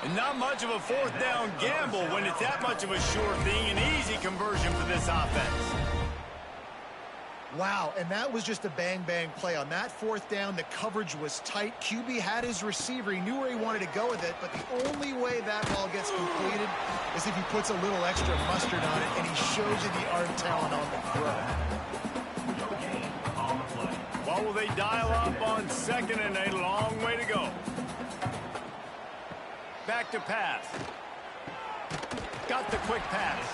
And not much of a fourth down gamble when it's that much of a sure thing, an easy conversion for this offense. Wow, and that was just a bang-bang play. On that fourth down, the coverage was tight. QB had his receiver. He knew where he wanted to go with it, but the only way that ball gets completed is if he puts a little extra mustard on it, and he shows you the arm talent on the throw. What will they dial up on 2nd and a long way to go? Back to pass. Got the quick pass.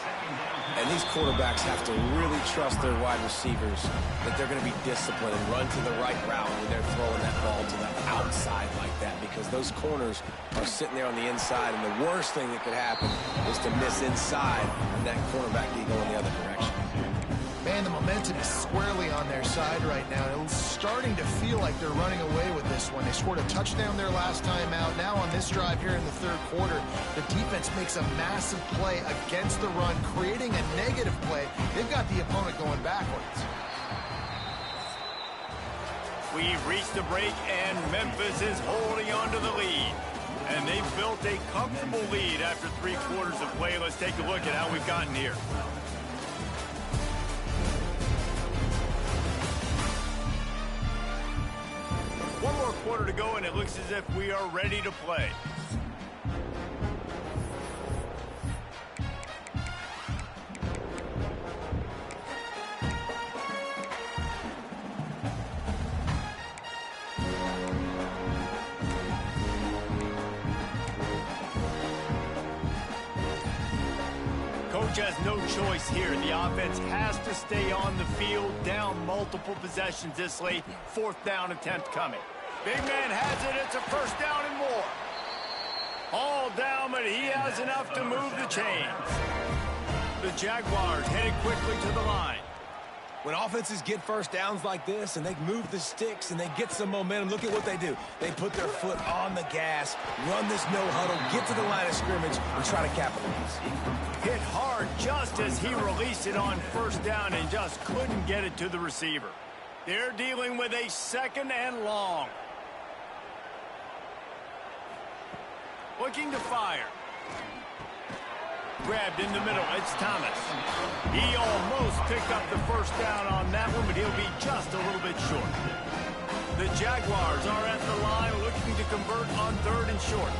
And these quarterbacks have to really trust their wide receivers that they're going to be disciplined and run to the right route when they're throwing that ball to the outside like that, because those corners are sitting there on the inside, and the worst thing that could happen is to miss inside and that cornerback can go in the other direction. Man, the momentum is squarely on their side right now. It's starting to feel like they're running away with this one. They scored a touchdown their last time out. Now on this drive here in the third quarter, the defense makes a massive play against the run, creating a negative play. They've got the opponent going backwards. We've reached the break, and Memphis is holding on to the lead. And they've built a comfortable lead after 3 quarters of play. Let's take a look at how we've gotten here. One more quarter to go, and it looks as if we are ready to play. Coach has no choice here. The offense has to stay on the field, down multiple possessions this late. 4th down attempt coming. Big man has it. It's a 1st down and more. All down, but he has enough to move the chains. The Jaguars headed quickly to the line. When offenses get first downs like this and they move the sticks and they get some momentum, look at what they do. They put their foot on the gas, run this no huddle, get to the line of scrimmage, and try to capitalize. Hit hard just as he released it on 1st down and just couldn't get it to the receiver. They're dealing with a 2nd and long. Looking to fire. Grabbed in the middle. It's Thomas. He almost picked up the 1st down on that one, but he'll be just a little bit short. The Jaguars are at the line looking to convert on 3rd and short.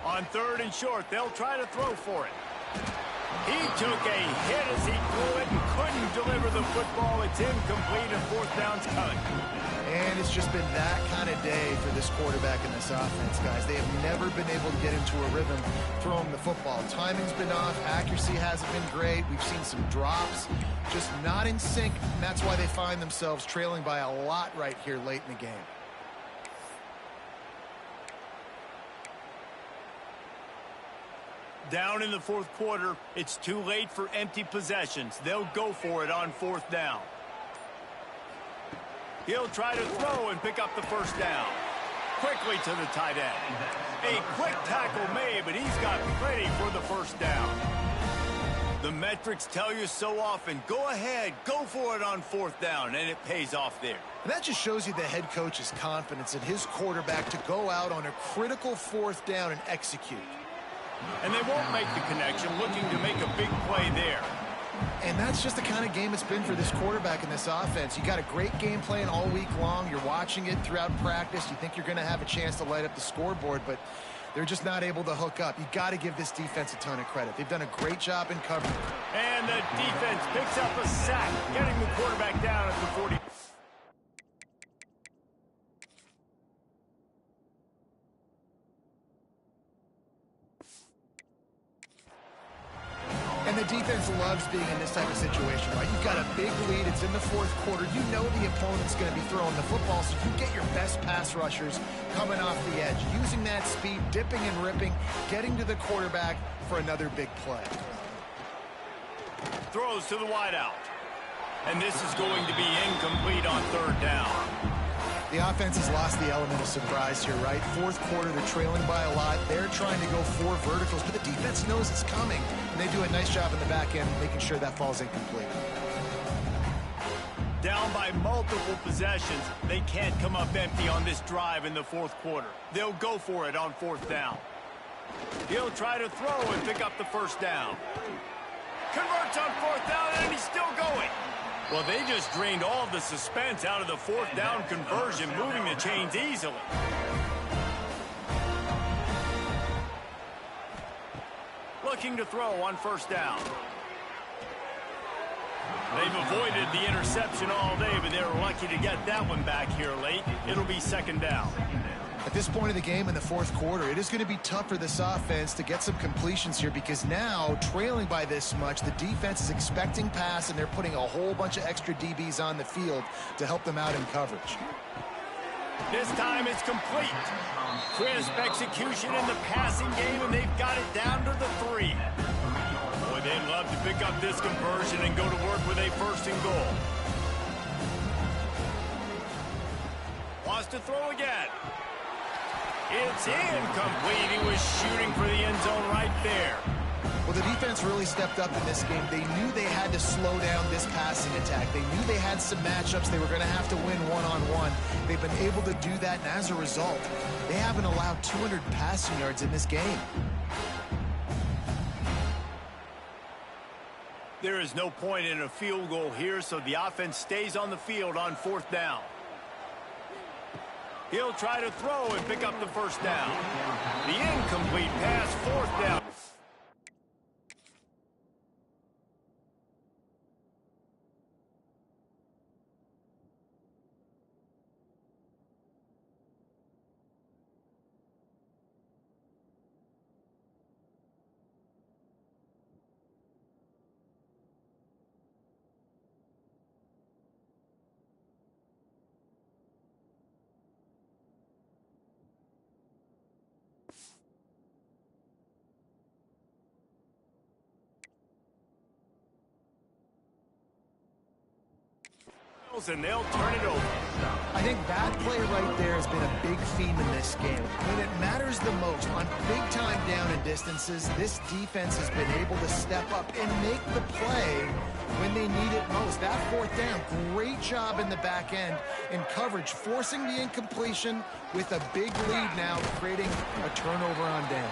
On 3rd and short, they'll try to throw for it. He took a hit as he threw it and couldn't deliver the football. It's incomplete, and 4th down's coming. And it's just been that kind of day for this quarterback and this offense, guys. They have never been able to get into a rhythm throwing the football. Timing's been off. Accuracy hasn't been great. We've seen some drops, just not in sync. And that's why they find themselves trailing by a lot right here late in the game. Down in the 4th quarter, it's too late for empty possessions. They'll go for it on 4th down. He'll try to throw and pick up the 1st down. Quickly to the tight end. A quick tackle made, but he's got plenty for the 1st down. The metrics tell you so often, go ahead, go for it on 4th down, and it pays off there. And that just shows you the head coach's confidence in his quarterback to go out on a critical 4th down and execute. And they won't make the connection, looking to make a big play there. And that's just the kind of game it's been for this quarterback and this offense. You got a great game plan all week long. You're watching it throughout practice. You think you're going to have a chance to light up the scoreboard, but they're just not able to hook up. You got to give this defense a ton of credit. They've done a great job in coverage. And the defense picks up a sack, getting the quarterback down at the 40. And the defense loves being in this type of situation, right? You've got a big lead. It's in the 4th quarter. You know the opponent's going to be throwing the football, so you get your best pass rushers coming off the edge, using that speed, dipping and ripping, getting to the quarterback for another big play. Throws to the wideout. And this is going to be incomplete on 3rd down. The offense has lost the element of surprise here, right? 4th quarter, they're trailing by a lot. They're trying to go 4 verticals, but the defense knows it's coming, and they do a nice job in the back end making sure that falls incomplete. Down by multiple possessions, they can't come up empty on this drive in the fourth quarter. They'll go for it on fourth down. He'll try to throw and pick up the first down. Converts on fourth down, and he's still going. Well, they just drained all the suspense out of the fourth down conversion, moving the chains easily. Looking to throw on first down. They've avoided the interception all day, but they were lucky to get that one back here late. It'll be second down. At this point of the game in the fourth quarter, it is going to be tough for this offense to get some completions here because now, trailing by this much, the defense is expecting pass, and they're putting a whole bunch of extra DBs on the field to help them out in coverage. This time it's complete. Crisp execution in the passing game, and they've got it down to the 3. Boy, they'd love to pick up this conversion and go to work with a first and goal. Wants to throw again. It's incomplete. He was shooting for the end zone right there. Well, the defense really stepped up in this game. They knew they had to slow down this passing attack. They knew they had some matchups they were going to have to win one-on-one. They've been able to do that, and as a result, they haven't allowed 200 passing yards in this game. There is no point in a field goal here, so the offense stays on the field on fourth down. He'll try to throw and pick up the first down. The incomplete pass, fourth down. And they'll turn it over. I think that play right there has been a big theme in this game. When it matters the most, on big-time down and distances, this defense has been able to step up and make the play when they need it most. That fourth down, great job in the back end in coverage, forcing the incompletion with a big lead now, creating a turnover on down.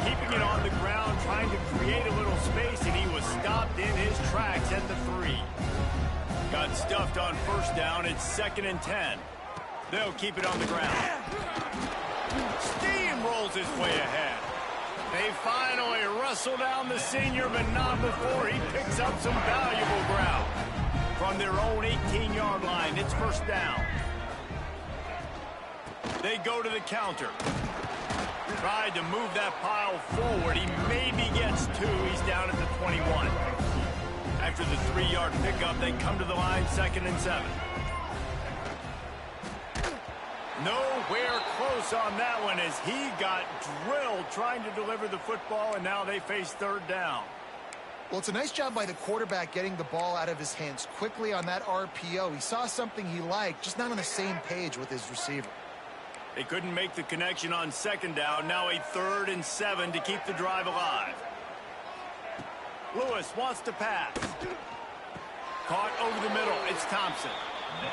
Keeping it on the ground, trying to create a little space, and he was stopped in his tracks at the 3. Got stuffed on first down. It's 2nd and 10. They'll keep it on the ground. Steamrolls his way ahead. They finally wrestle down the senior, but not before he picks up some valuable ground. From their own 18-yard line, it's first down. They go to the counter. Tried to move that pile forward. He maybe gets 2. He's down at the 21. After the 3-yard pickup, they come to the line, 2nd and 7. Nowhere close on that one as he got drilled trying to deliver the football, and now they face third down. Well, it's a nice job by the quarterback getting the ball out of his hands quickly on that RPO. He saw something he liked, just not on the same page with his receiver. They couldn't make the connection on second down. Now a 3rd and 7 to keep the drive alive. Lewis wants to pass. Caught over the middle. It's Thompson.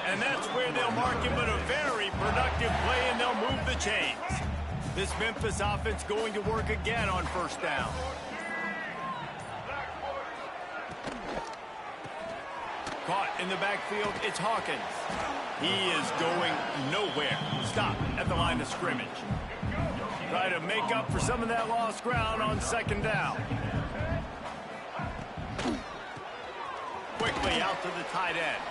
And that's where they'll mark him, but a very productive play, and they'll move the chains. This Memphis offense going to work again on first down. Caught in the backfield. It's Hawkins. He is going nowhere. Stop at the line of scrimmage. Try to make up for some of that lost ground on second down. Quickly out to the tight end.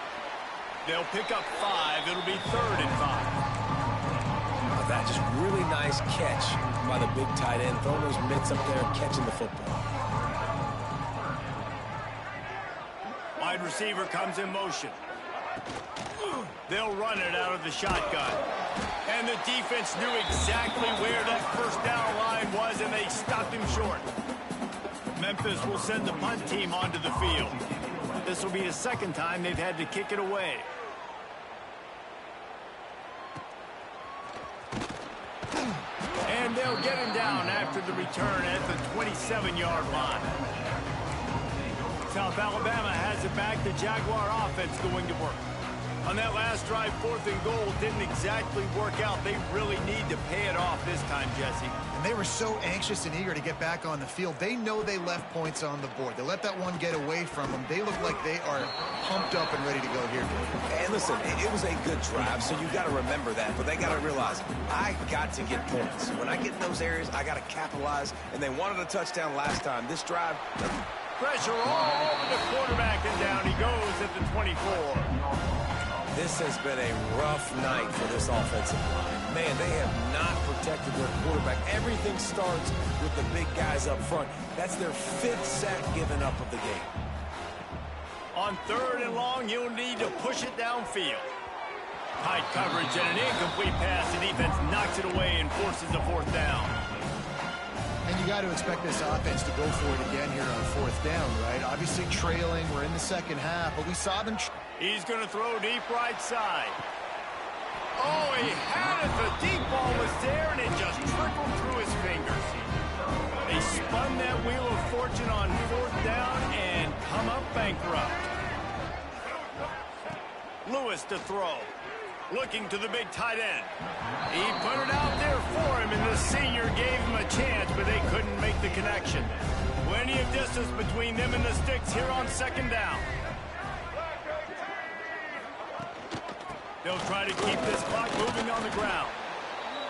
They'll pick up 5. It'll be 3rd and 5. That just really nice catch by the big tight end, throwing those mitts up there, catching the football. Wide receiver comes in motion. They'll run it out of the shotgun. And the defense knew exactly where that first down line was, and they stopped him short. Memphis will send the punt team onto the field. This will be the 2nd time they've had to kick it away. And they'll get him down after the return at the 27-yard line. South Alabama has it back. The Jaguar offense going to work. On that last drive, 4th and goal didn't exactly work out. They really need to pay it off this time, Jesse. And they were so anxious and eager to get back on the field. They know they left points on the board. They let that one get away from them. They look like they are pumped up and ready to go here. And listen, it was a good drive, so you got to remember that. But they got to realize, I got to get points. When I get in those areas, I got to capitalize. And they wanted a touchdown last time. This drive... Pressure all over the quarterback, and down he goes at the 24. This has been a rough night for this offensive line. Man, they have not protected their quarterback. Everything starts with the big guys up front. That's their 5th sack given up of the game. On 3rd and long, you'll need to push it downfield. Tight coverage and an incomplete pass. The defense knocks it away and forces a 4th down. And you got to expect this offense to go for it again here on 4th down, right? Obviously trailing. We're in the second half, but we saw them... He's going to throw deep right side. Oh, he had it. The deep ball was there, and it just trickled through his fingers. They spun that wheel of fortune on 4th down and come up bankrupt. Lewis to throw. Looking to the big tight end. He put it out there for him, and the senior gave him a chance, but they couldn't make the connection. Plenty of distance between them and the sticks here on 2nd down. They'll try to keep this clock moving on the ground.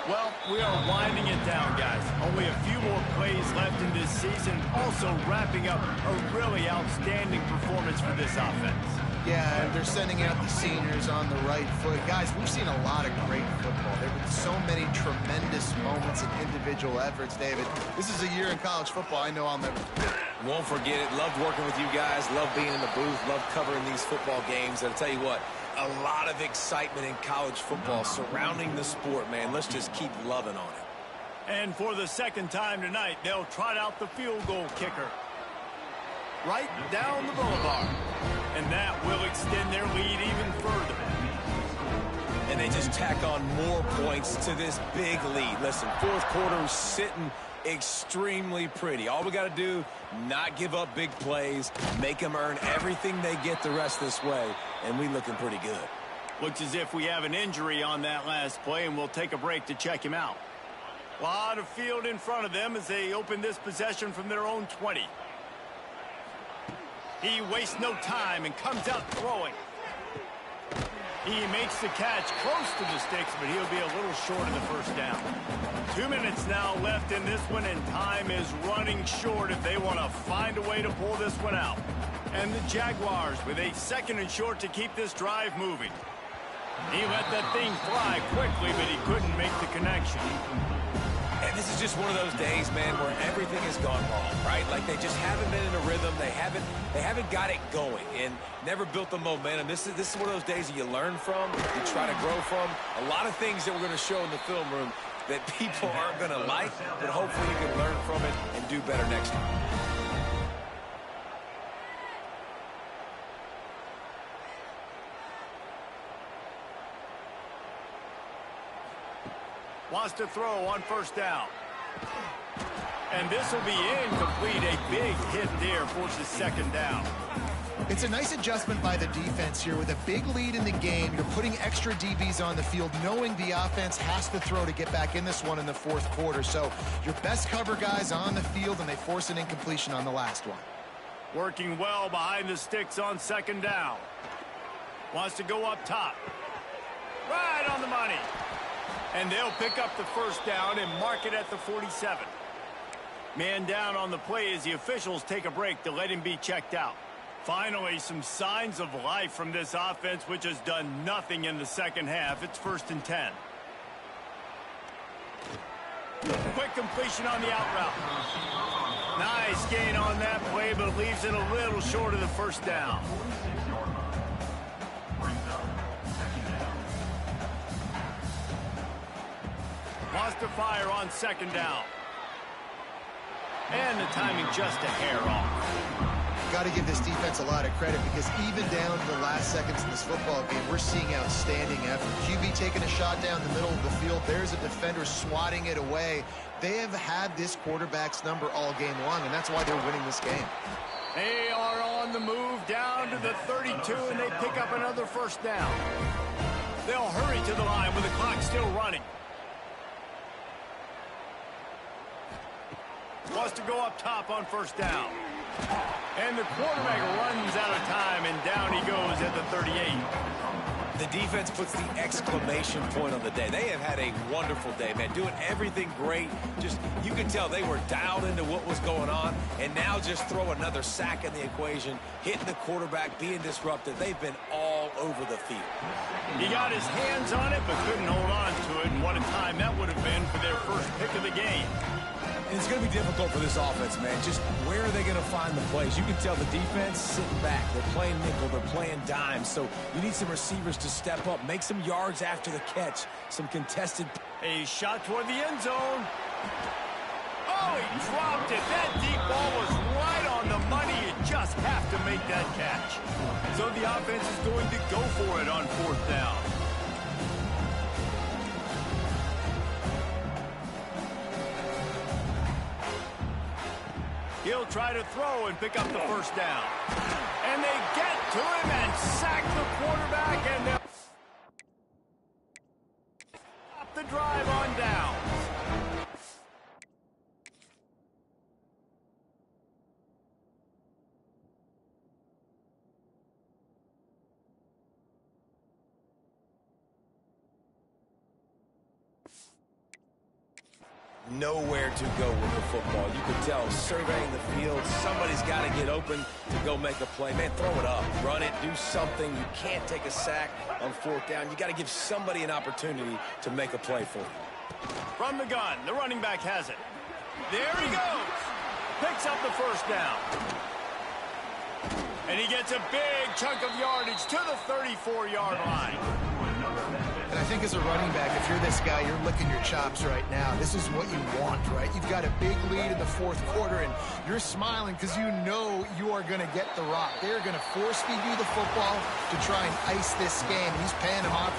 Well, we are winding it down, guys. Only a few more plays left in this season. Also wrapping up a really outstanding performance for this offense. Yeah, and they're sending out the seniors on the right foot. Guys, we've seen a lot of great football. There have been so many tremendous moments and individual efforts, David. This is a year in college football I know I'll never forget. Won't forget it. Loved working with you guys. Loved being in the booth. Loved covering these football games. And I'll tell you what, a lot of excitement in college football surrounding the sport, man. Let's just keep loving on it. And for the 2nd time tonight, they'll trot out the field goal kicker. Right down the boulevard. And that will extend their lead even further. And they just tack on more points to this big lead. Listen, 4th quarter sitting extremely pretty. All we got to do, not give up big plays, make them earn everything they get the rest this way, and we looking pretty good. Looks as if we have an injury on that last play, and we'll take a break to check him out. A lot of field in front of them as they open this possession from their own 20. He wastes no time and comes out throwing. He makes the catch close to the sticks, but he'll be a little short of the 1st down. 2 minutes now left in this one, and time is running short if they want to find a way to pull this one out. And the Jaguars with a 2nd and short to keep this drive moving. He let that thing fly quickly, but he couldn't make the connection. And this is just one of those days, man, where everything has gone wrong, right? Like they just haven't been in a rhythm. They haven't got it going and never built the momentum. This is one of those days that you learn from, you try to grow from. A lot of things that we're going to show in the film room that people aren't going to like, but hopefully you can learn from it and do better next time. Wants to throw on 1st down. And this will be incomplete. A big hit there forces 2nd down. It's a nice adjustment by the defense here. With a big lead in the game, you're putting extra DBs on the field, knowing the offense has to throw to get back in this one in the 4th quarter. So your best cover guys on the field, and they force an incompletion on the last one. Working well behind the sticks on 2nd down. Wants to go up top. Right on the money. And they'll pick up the 1st down and mark it at the 47. Man down on the play as the officials take a break to let him be checked out. Finally, some signs of life from this offense, which has done nothing in the 2nd half. It's 1st and 10. Quick completion on the out route. Nice gain on that play, but leaves it a little short of the 1st down. Wants to fire on 2nd down. And the timing just a hair off. Got to give this defense a lot of credit, because even down to the last seconds in this football game, we're seeing outstanding effort. QB taking a shot down the middle of the field. There's a defender swatting it away. They have had this quarterback's number all game long, and that's why they're winning this game. They are on the move down to the 32, and they pick up another first down. They'll hurry to the line with the clock still running. Wants to go up top on first down. And the quarterback runs out of time, and down he goes at the 38. The defense puts the exclamation point on the day. They have had a wonderful day, man, doing everything great. Just, you can tell they were dialed into what was going on, and now just throw another sack in the equation, hitting the quarterback, being disrupted. They've been all over the field. He got his hands on it, but couldn't hold on to it, and what a time that would have been for their first pick of the game. And it's going to be difficult for this offense, man. Just where are they going to find the plays? You can tell the defense sitting back. They're playing nickel. They're playing dime. So you need some receivers to step up, make some yards after the catch, some contested. A shot toward the end zone. Oh, he dropped it. That deep ball was right on the money. You just have to make that catch. So the offense is going to go for it on fourth down. He'll try to throw and pick up the first down. And they get to him and sack the quarterback, and they'll stop the drive on downs. Nowhere to go with the football. You can tell, surveying the field, somebody's got to get open to go make a play. Man, throw it up, run it, do something. You can't take a sack on fourth down. You got to give somebody an opportunity to make a play for you. From the gun, the running back has it. There he goes. Picks up the first down. And he gets a big chunk of yardage to the 34-yard line. And I think as a running back, if you're this guy, you're licking your chops right now. This is what you want, right? You've got a big lead in the fourth quarter, and you're smiling because you know you are going to get the rock. They're going to force feed you the football to try and ice this game, and he's paying him off.